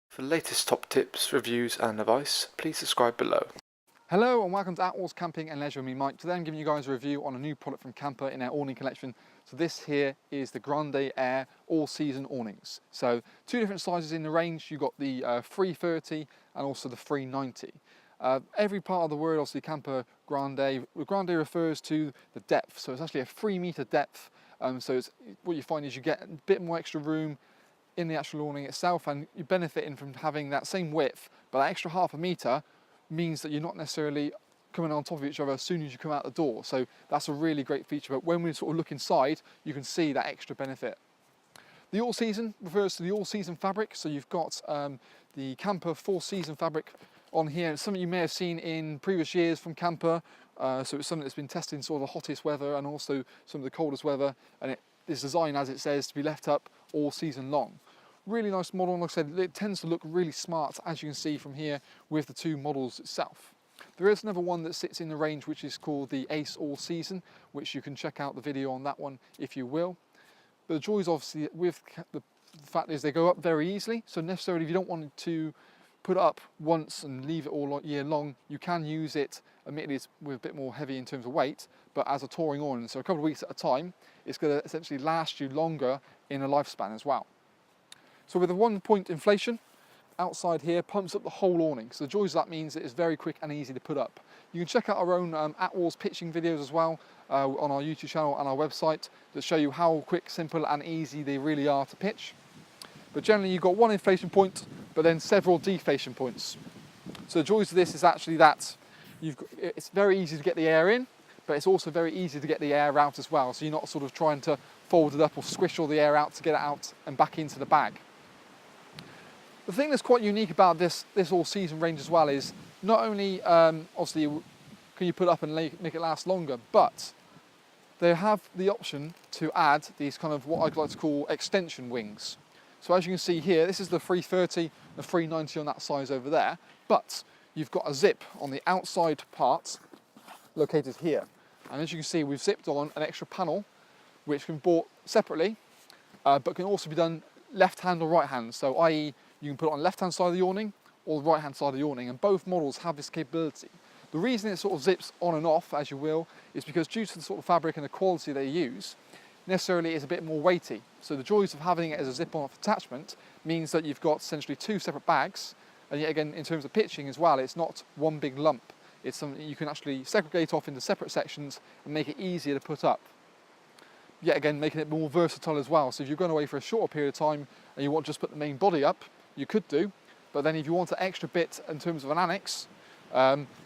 For the latest top tips, reviews and advice, please subscribe below. Hello and welcome to Outdoors Camping and Leisure with me, Mike. Today I'm giving you guys a review on a new product from Kampa in our awning collection. So this here is the Grande Air All-Season awnings. So two different sizes in the range. You've got the 330 and also the 390. Every part of the word, obviously Kampa Grande, refers to the depth. So it's actually a 3 meter depth. So what you find is you get a bit more extra room in the actual awning itself, and you're benefiting from having that same width, but that extra half a meter means that you're not necessarily coming on top of each other as soon as you come out the door. So that's a really great feature, but when we sort of look inside, you can see that extra benefit. The all-season refers to the all-season fabric, so you've got the Kampa 4-season fabric on here. It's something you may have seen in previous years from Kampa, so it's something that's been tested in sort of the hottest weather and also some of the coldest weather, and it is designed, as it says, to be left up all season long. Really nice model, and like I said, it tends to look really smart, as you can see from here with the two models itself. There is another one that sits in the range which is called the Ace All-Season, which you can check out the video on that one if you will. But the joys obviously with the fact is they go up very easily, so necessarily if you don't want to put it up once and leave it all year long, you can use it, admittedly it's with a bit more heavy in terms of weight, but as a touring awning, so a couple of weeks at a time, it's going to essentially last you longer in a lifespan as well. So with a 1-point inflation, outside here pumps up the whole awning. So the joys of that means it is very quick and easy to put up. You can check out our own at-walls pitching videos as well on our YouTube channel and our website that show you how quick, simple and easy they really are to pitch. But generally you've got one inflation point, but then several deflation points. So the joys of this is actually that it's very easy to get the air in, but it's also very easy to get the air out as well. So you're not sort of trying to fold it up or squish all the air out to get it out and back into the bag. The thing that's quite unique about this all-season range as well is not only obviously can you put it up and make it last longer, but they have the option to add these kind of what I'd like to call extension wings. So as you can see here, this is the 330, the 390 on that size over there, but you've got a zip on the outside part located here. And as you can see, we've zipped on an extra panel, which can be bought separately, but can also be done left hand or right hand. So i.e. you can put it on the left hand side of the awning or the right hand side of the awning, and both models have this capability. The reason it sort of zips on and off, as you will, is because due to the sort of fabric and the quality they use, necessarily is a bit more weighty. So the joys of having it as a zip-on attachment means that you've got essentially two separate bags, and yet again in terms of pitching as well, it's not one big lump. It's something you can actually segregate off into separate sections and make it easier to put up. Yet again, making it more versatile as well. So if you're going away for a shorter period of time and you want to just put the main body up, you could do, but then if you want an extra bit in terms of an annex,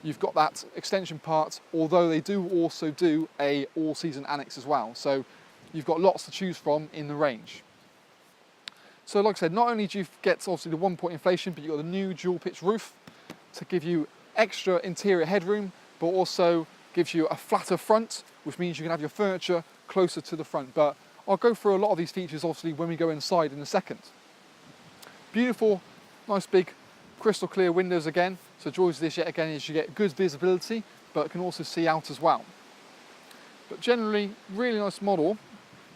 you've got that extension part, although they do also do a all-season annex as well. So you've got lots to choose from in the range. So like I said, not only do you get obviously the 1-point inflation, but you've got the new dual pitch roof to give you extra interior headroom, but also gives you a flatter front, which means you can have your furniture closer to the front. But I'll go through a lot of these features obviously when we go inside in a second. Beautiful, nice big crystal clear windows again. So joys of this yet again is you get good visibility, but can also see out as well. But generally, really nice model.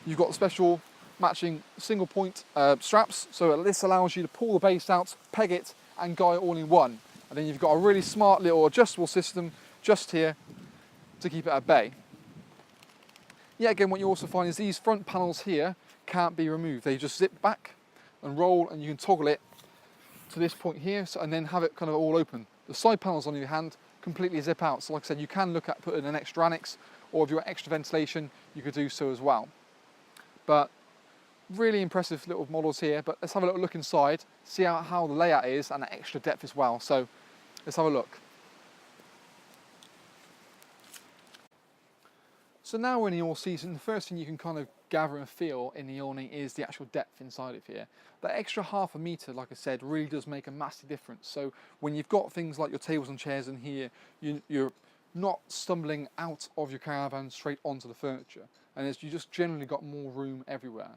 You've got special matching single point straps. So this allows you to pull the base out, peg it and guy it all in one. And then you've got a really smart little adjustable system just here to keep it at bay. Yet again, what you also find is these front panels here can't be removed. They just zip back and roll, and you can toggle it to this point here, so, and then have it kind of all open. The side panels on your hand completely zip out. So like I said, you can look at putting an extra annex, or if you want extra ventilation, you could do so as well. But really impressive little models here, but let's have a little look inside, see how the layout is and the extra depth as well. So let's have a look. So now we're in the all-season, the first thing you can kind of gather and feel in the awning is the actual depth inside of here. That extra half a metre, like I said, really does make a massive difference. So when you've got things like your tables and chairs in here, you're not stumbling out of your caravan straight onto the furniture. And you just generally got more room everywhere.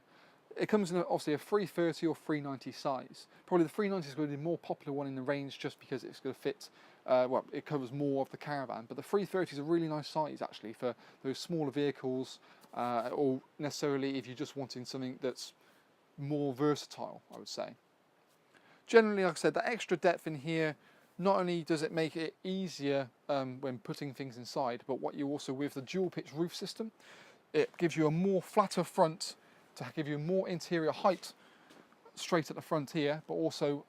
It comes in obviously a 330 or 390 size. Probably the 390 is going to be the more popular one in the range just because it's going to fit, well, it covers more of the caravan. But the 330 is a really nice size actually for those smaller vehicles or necessarily if you're just wanting something that's more versatile, I would say. Generally, like I said, that extra depth in here, not only does it make it easier when putting things inside, but what you also, with the dual pitch roof system, it gives you a more flatter front to give you more interior height straight at the front here, but also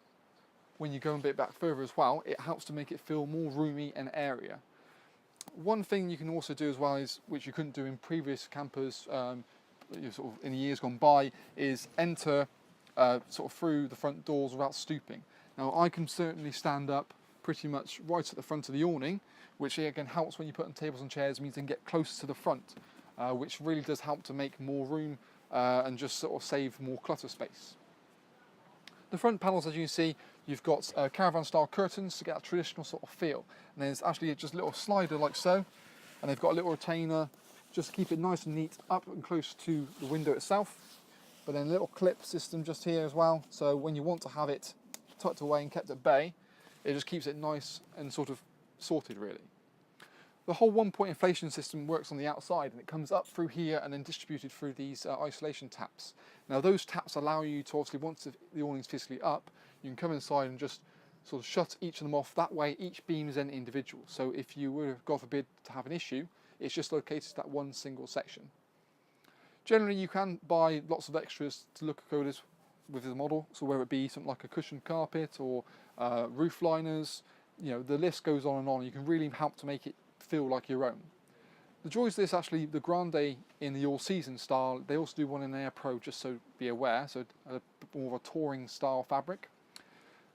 when you go a bit back further as well, it helps to make it feel more roomy and airier. One thing you can also do as well is, which you couldn't do in previous campers sort of in the years gone by, is enter sort of through the front doors without stooping. Now I can certainly stand up pretty much right at the front of the awning, which again helps when you put on tables and chairs, means you can get closer to the front, which really does help to make more room and just sort of save more clutter space. The front panels, as you can see, you've got caravan style curtains to get a traditional sort of feel. And there's actually just a little slider like so, and they've got a little retainer just to keep it nice and neat up and close to the window itself. But then a little clip system just here as well, so when you want to have it tucked away and kept at bay, it just keeps it nice and sort of sorted really. The whole one-point inflation system works on the outside, and it comes up through here and then distributed through these isolation taps. Now those taps allow you to, obviously, once the awning's physically up, you can come inside and just sort of shut each of them off. That way each beam is then individual. So if you were, God forbid, to have an issue, it's just located to that one single section. Generally you can buy lots of extras to look good as with the model, so whether it be something like a cushioned carpet or roof liners, you know, the list goes on and on. You can really help to make it feel like your own. The joys of this, actually, the Grande in the all-season style, they also do one in Air Pro, just so be aware, so a bit more of a touring style fabric.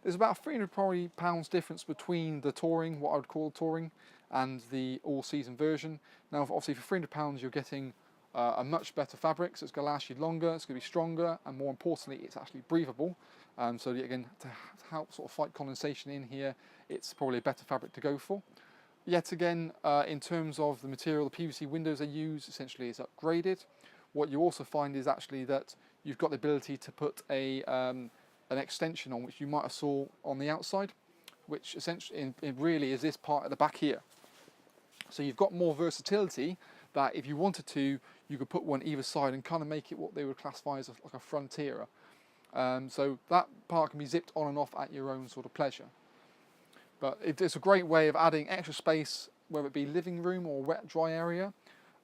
There's about £300 difference between the touring, what I would call touring, and the all-season version. Now obviously for £300 you're getting a much better fabric, so it's going to last you longer, it's going to be stronger, and more importantly it's actually breathable. So again, to help sort of fight condensation in here, it's probably a better fabric to go for. Yet again, in terms of the material, the PVC windows they use essentially is upgraded. What you also find is actually that you've got the ability to put an extension on, which you might have saw on the outside, which essentially it really is this part at the back here. So you've got more versatility that if you wanted to, you could put one either side and kind of make it what they would classify as like a frontierer. So that part can be zipped on and off at your own sort of pleasure. But it's a great way of adding extra space, whether it be living room or wet dry area,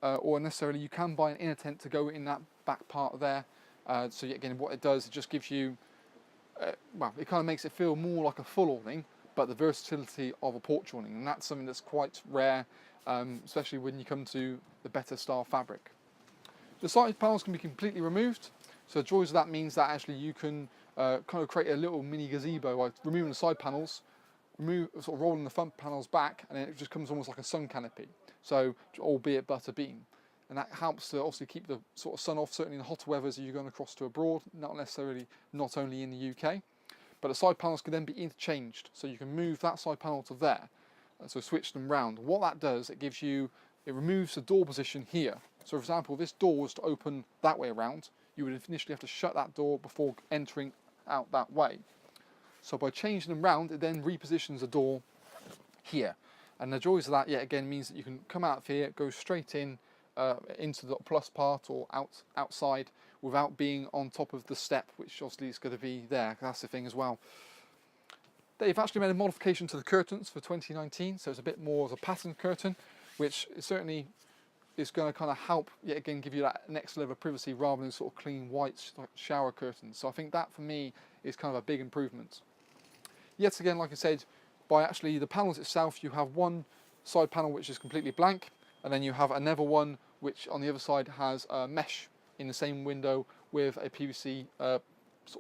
or necessarily you can buy an inner tent to go in that back part there. So again, what it does, it just gives you, well, it kind of makes it feel more like a full awning, but the versatility of a porch awning, and that's something that's quite rare, especially when you come to the better style fabric. The side panels can be completely removed, so the joys of that means that actually you can kind of create a little mini gazebo by removing the side panels, sort of rolling the front panels back, and then it just comes almost like a sun canopy, so albeit but a beam. And that helps to obviously keep the sort of sun off, certainly in the hotter weathers you're going across to abroad, not only in the UK. But the side panels can then be interchanged, so you can move that side panel to there, so switch them round. What that does, it removes the door position here. So for example, if this door was to open that way around, you would initially have to shut that door before entering out that way. So by changing them round, it then repositions the door here. And the joys of that, yet again, means that you can come out of here, go straight in into the plus part or outside without being on top of the step, which obviously is going to be there. That's the thing as well. They've actually made a modification to the curtains for 2019, so it's a bit more of a patterned curtain, which certainly is going to kind of help, yet again, give you that next level of privacy rather than sort of clean white shower curtains. So I think that for me is kind of a big improvement. Yet again, like I said, by actually the panels itself, you have one side panel which is completely blank, and then you have another one which on the other side has a mesh in the same window with a PVC sort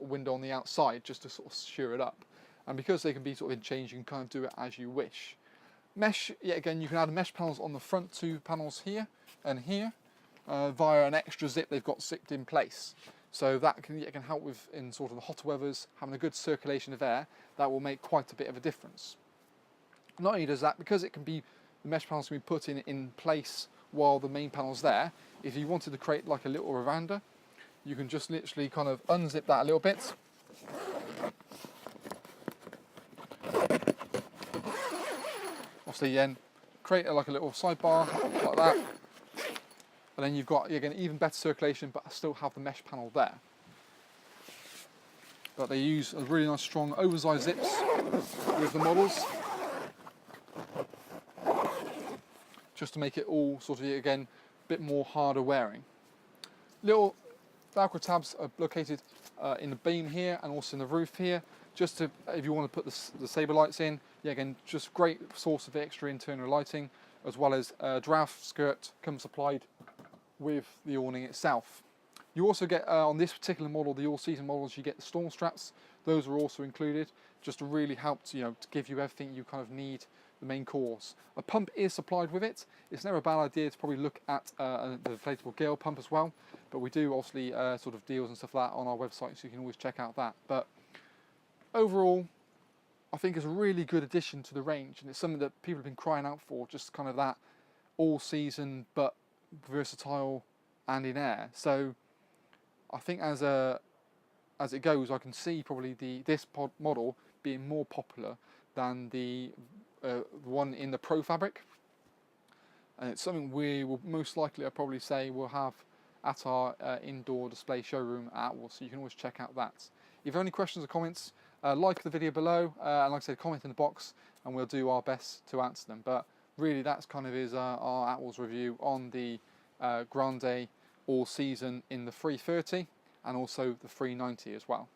of window on the outside, just to sort of sheer it up. And because they can be sort of interchanged, you can kind of do it as you wish. Mesh, yet again, you can add mesh panels on the front two panels here and here via an extra zip they've got zipped in place. So that can help with, in sort of the hotter weathers, having a good circulation of air. That will make quite a bit of a difference. Not only does that, because the mesh panels can be put in place while the main panel's there, if you wanted to create like a little veranda, you can just literally kind of unzip that a little bit. Obviously then create like a little sidebar like that. And then you've got, again, even better circulation, but still have the mesh panel there. But they use a really nice strong oversized zips with the models, just to make it all sort of, again, a bit more harder wearing. Little Velcro tabs are located in the beam here and also in the roof here, just to, if you want to put the saber lights in. Yeah, again, just great source of extra internal lighting, as well as a draft skirt comes supplied with the awning itself. You also get, on this particular model, the all-season models, you get the storm straps. Those are also included, just to really help to, to give you everything you kind of need, the main course. A pump is supplied with it. It's never a bad idea to probably look at the inflatable gale pump as well, but we do obviously sort of deals and stuff like that on our website, so you can always check out that. But overall, I think it's a really good addition to the range, and it's something that people have been crying out for, just kind of that all-season but versatile and in air. So I think as it goes, I can see probably this model being more popular than the one in the Pro fabric, and it's something we will most likely, I'll probably say, we'll have at our indoor display showroom at Atwell, so you can always check out that. If you have any questions or comments, like the video below, and like I said, comment in the box, and we'll do our best to answer them. But really, that's kind of is our Atwell's review on the Grande All-Season in the 330 and also the 390 as well.